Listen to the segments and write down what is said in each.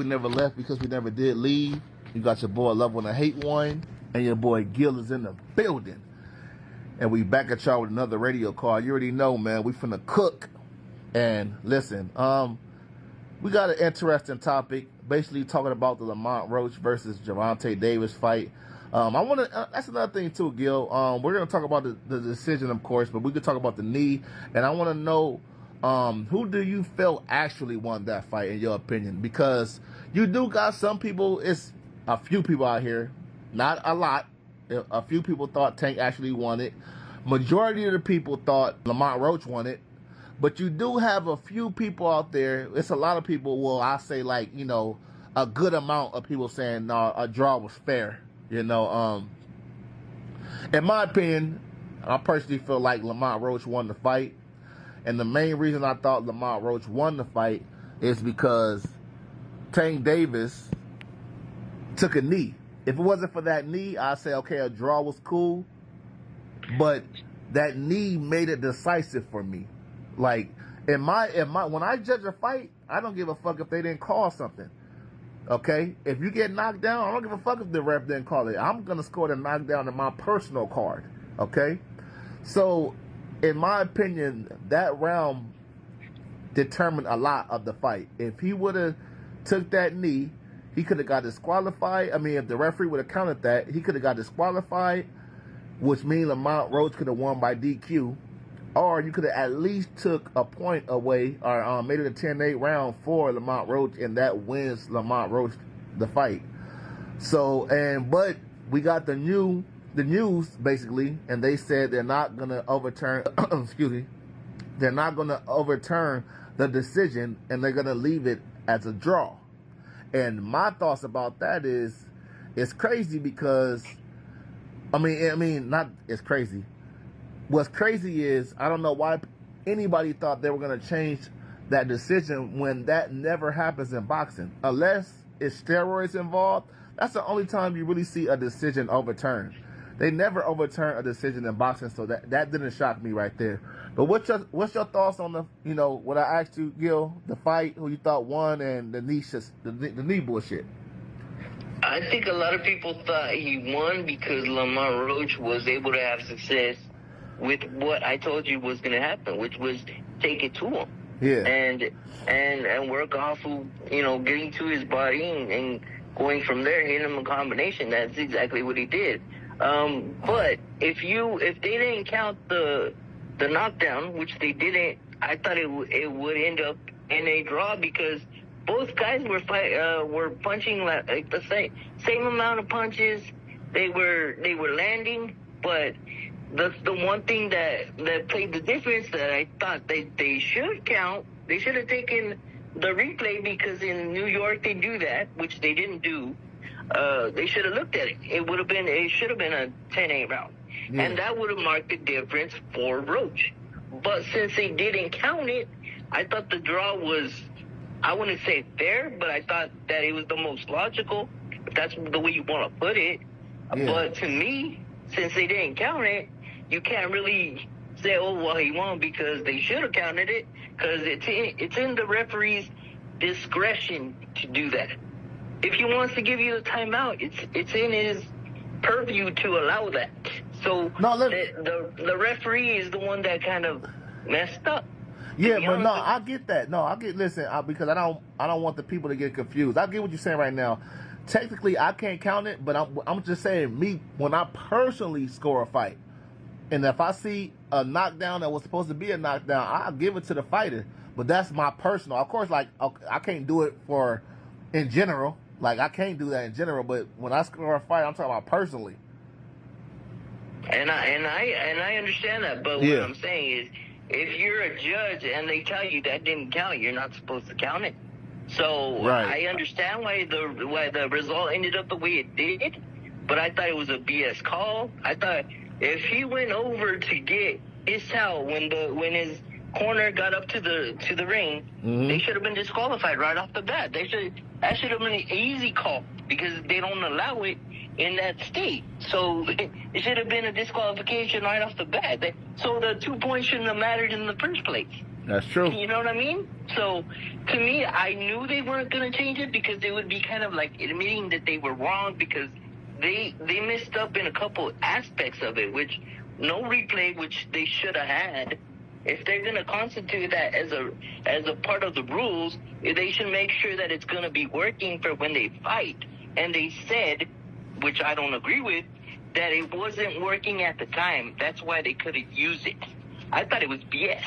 We Never Left Because We Never Did Leave. You got your boy Love One to Hate One, and your boy Gil is in the building. And we back at y'all with another radio call. You already know, man, we finna cook. And listen, we got an interesting topic, basically talking about the Lamont Roach versus Gervonta Davis fight. That's another thing too, Gil. We're gonna talk about the decision, of course, but we could talk about the knee. And I want to know, who do you feel actually won that fight, in your opinion? Because you do got some people, it's a few people out here, not a lot. A few people thought Tank actually won it. Majority of the people thought Lamont Roach won it. But you do have a few people out there, it's a lot of people, well, I say like, you know, a good amount of people saying, no, a draw was fair. You know, in my opinion, I personally feel like Lamont Roach won the fight. And the main reason I thought Lamont Roach won the fight is because Tank Davis took a knee. If it wasn't for that knee, I'd say, okay, a draw was cool. But that knee made it decisive for me. Like, when I judge a fight, I don't give a fuck if they didn't call something. Okay? If you get knocked down, I don't give a fuck if the ref didn't call it. I'm going to score the knockdown in my personal card. Okay? So, in my opinion, that round determined a lot of the fight. If he would have took that knee, he could have got disqualified. I mean, if the referee would have counted that, he could have got disqualified, which means Lamont Roach could have won by DQ. Or you could have at least took a point away, or made it a 10-8 round for Lamont Roach, and that wins Lamont Roach the fight. So, but we got the news basically, and they said they're not gonna overturn. excuse me, they're not gonna overturn the decision, and they're gonna leave it as a draw. And my thoughts about that is, it's crazy because, I mean, not it's crazy. What's crazy is, I don't know why anybody thought they were going to change that decision when that never happens in boxing. Unless it's steroids involved, that's the only time you really see a decision overturned. They never overturn a decision in boxing, so that didn't shock me right there. But what's your thoughts on the, you know, what I asked you, Gil, the fight, who you thought won, and the knee bullshit? I think a lot of people thought he won because Lamont Roach was able to have success with what I told you was going to happen, which was take it to him. Yeah. And work off of, you know, getting to his body and going from there, hitting him a combination. That's exactly what he did. But if they didn't count the knockdown, which they didn't, I thought it would end up in a draw because both guys were punching like the same amount of punches. They were landing, but the one thing that played the difference that I thought they should count, they should have taken the replay, because in New York they do that, which they didn't do. They should have looked at it. It should have been a 10-8 round. Yeah. And that would have marked the difference for Roach. But since they didn't count it, I thought the draw was, I wouldn't say fair, but I thought that it was the most logical, if that's the way you want to put it. Yeah. But to me, since they didn't count it, you can't really say, oh, well, he won, because they should have counted it, because it's in the referee's discretion to do that. If he wants to give you a timeout, it's in his purview to allow that. So the referee is the one that kind of messed up. Yeah, but no, I get that. No, listen, because I don't want the people to get confused. I get what you're saying right now. Technically, I can't count it, but I'm just saying, when I personally score a fight, and if I see a knockdown that was supposed to be a knockdown, I'll give it to the fighter. But that's my personal. Of course, like, I can't do it in general. Like, I can't do that in general. But when I score a fight, I'm talking about personally. And I understand that. But yeah. What I'm saying is, if you're a judge and they tell you that didn't count, you're not supposed to count it. So right. I understand why the result ended up the way it did. But I thought it was a BS call. I thought if he went over to get his towel when his corner got up to the ring, mm-hmm. They should have been disqualified right off the bat. That should have been an easy call, because they don't allow it in that state. So it should have been a disqualification right off the bat. So the 2 points shouldn't have mattered in the first place. That's true. You know what I mean? So, to me, I knew they weren't going to change it because they would be kind of like admitting that they were wrong because they messed up in a couple aspects of it, which no replay, which they should have had. If they're going to constitute that as a part of the rules, they should make sure that it's going to be working for when they fight. And they said, which I don't agree with, that it wasn't working at the time. That's why they couldn't use it. I thought it was BS,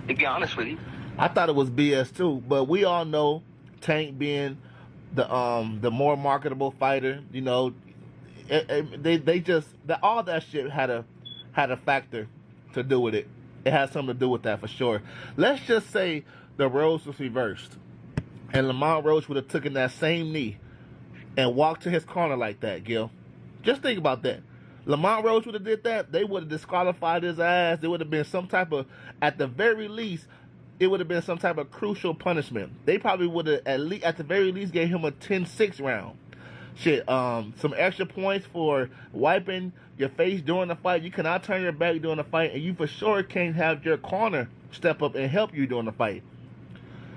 to be honest with you. I thought it was BS too, but we all know Tank being the more marketable fighter, you know, they just all that shit had a factor to do with it. It has something to do with that for sure. Let's just say the roles was reversed, and Lamont Roach would have taken that same knee and walked to his corner like that, Gil. Just think about that. Lamont Roach would have did that. They would have disqualified his ass. There would have been some type of, at the very least, it would have been some type of crucial punishment. They probably would have at the very least gave him a 10-6 round. Shit, some extra points for wiping your face during the fight. You cannot turn your back during the fight, and you for sure can't have your corner step up and help you during the fight.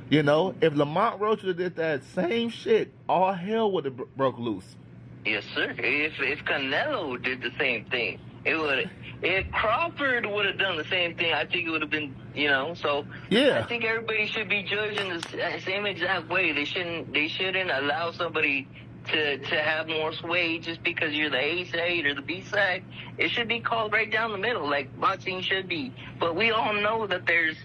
You know, if Lamont Roach would have did that same shit, all hell would have broke loose. Yes, sir. If Canelo did the same thing, it would. If Crawford would have done the same thing, I think it would have been, you know. So yeah, I think everybody should be judged in the same exact way. They shouldn't allow somebody to have more sway just because you're the A side or the B side. It should be called right down the middle, like boxing should be. But we all know that there's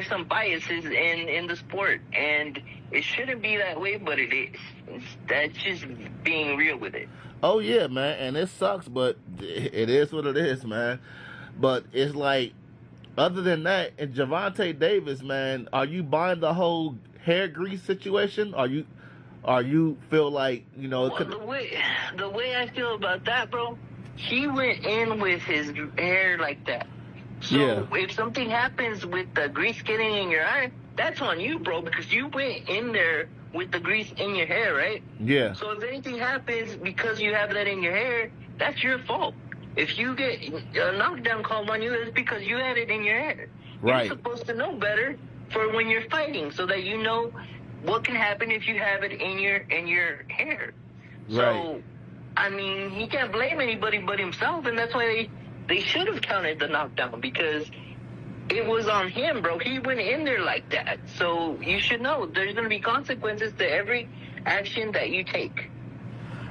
some biases in the sport, and it shouldn't be that way, but it is. That's just being real with it. Oh, yeah, man, and it sucks, but it is what it is, man. But it's like, other than that, and Gervonta Davis, man, are you buying the whole hair grease situation? Are you feel like, you know... Well, the way I feel about that, bro, he went in with his hair like that. So yeah. If something happens with the grease getting in your eye, that's on you, bro, because you went in there with the grease in your hair, right? Yeah. So if anything happens because you have that in your hair, that's your fault. If you get a knockdown called on you, it's because you had it in your hair. Right. You're supposed to know better for when you're fighting, so that you know what can happen if you have it in your hair. Right. So, I mean, he can't blame anybody but himself, and that's why they should have counted the knockdown, because it was on him, bro. He went in there like that. So you should know there's going to be consequences to every action that you take.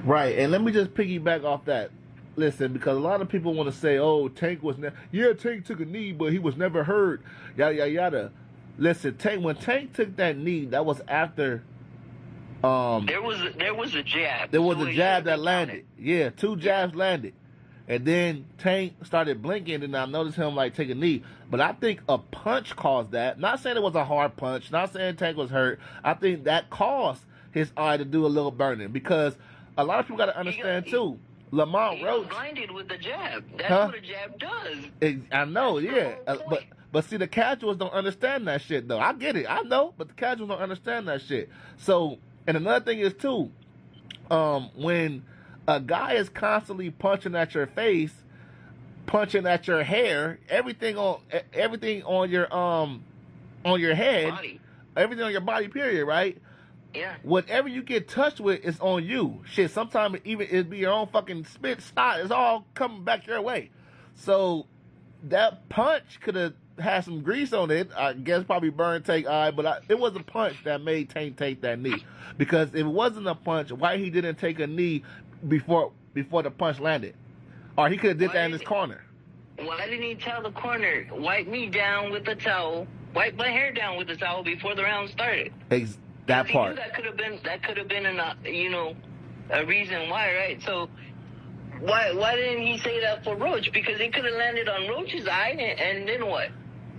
Right, and let me just piggyback off that. Listen, because a lot of people want to say, oh, Tank was Tank took a knee, but he was never hurt, yada, yada, yada. Listen, when Tank took that knee, that was after... there was a jab. There was a jab that landed. Yeah, 2 jabs landed. And then Tank started blinking, and I noticed him, like, take a knee. But I think a punch caused that. Not saying it was a hard punch. Not saying Tank was hurt. I think that caused his eye to do a little burning. Because a lot of people got to understand, too. Lamont Roach... He got blinded with the jab. That's what a jab does. I know, yeah. But see, the casuals don't understand that shit, though. I get it. I know. But the casuals don't understand that shit. So, and another thing is, too, when... a guy is constantly punching at your face, punching at your hair, everything on your head, Body. everything on your body, period, right? Yeah. Whatever you get touched with is on you. Shit, sometimes even it be your own fucking spit, snot, it's all coming back your way. So that punch could have had some grease on it. I guess probably burned Tank's eye, but it was a punch that made Tank take that knee. Because if it wasn't a punch, why he didn't take a knee before the punch landed? Or he could have did that in his corner. Why didn't he tell the corner, wipe me down with the towel, wipe my hair down with the towel before the round started? That part. That could have been a reason why, right? So why didn't he say that for Roach? Because it could have landed on Roach's eye, and then what?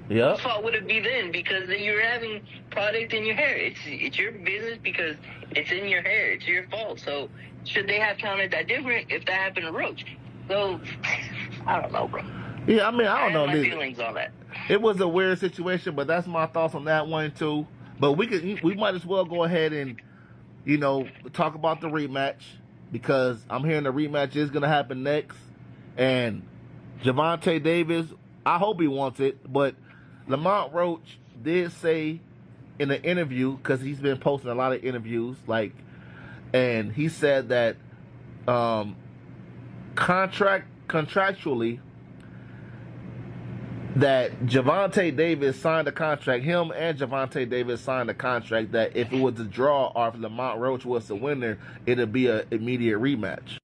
Yeah. Whose fault would it be then? Because you're having product in your hair. It's your business because it's in your hair. It's your fault. So should they have counted that different if that happened to Roach? So I don't know, bro. Yeah, I mean, I don't know. My feelings on that. It was a weird situation, but that's my thoughts on that one too. But we might as well go ahead and, talk about the rematch, because I'm hearing the rematch is gonna happen next, and Gervonta Davis, I hope he wants it, but Lamont Roach, did say in an interview, because he's been posting a lot of interviews, and he said that contractually that Gervonta Davis signed a contract. Him and Gervonta Davis signed a contract that if it was a draw or if Lamont Roach was the winner, it'd be an immediate rematch.